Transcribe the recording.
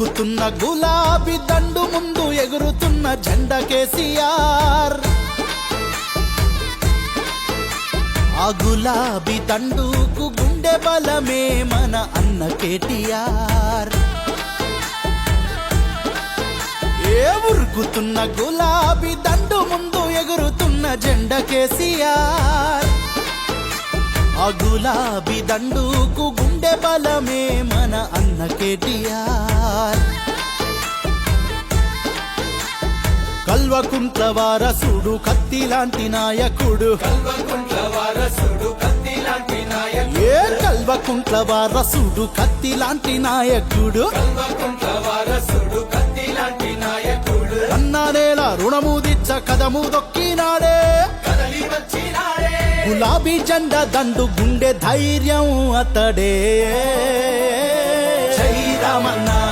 ఉరుకుతున్న గులాబీ దండు ముందు ఎగురుతున్న జెండా కేసీఆర్. ఆ గులాబీ దండుకు గుండె బలమే మన అన్న కేటీఆర్. ఉరుకుతున్న గులాబీ దండు ముందు ఎగురుతున్న జెండా కేసీఆర్. ఆ గులాబీ దండుకు గుండె బలమే మన అన్న కేటీఆర్. కల్వకుంట్ల వారసుడు కత్తి లాంటి నాయకుడు. కల్వకుంట్ల వారసుడు కత్తి లాంటి నాయకుడు. అన్నానేల రుణముదిచ్చ కదము దొక్కినాడే. గులాబీ జెండా దండు గుండె ధైర్యం అతడే. జై రామన్న.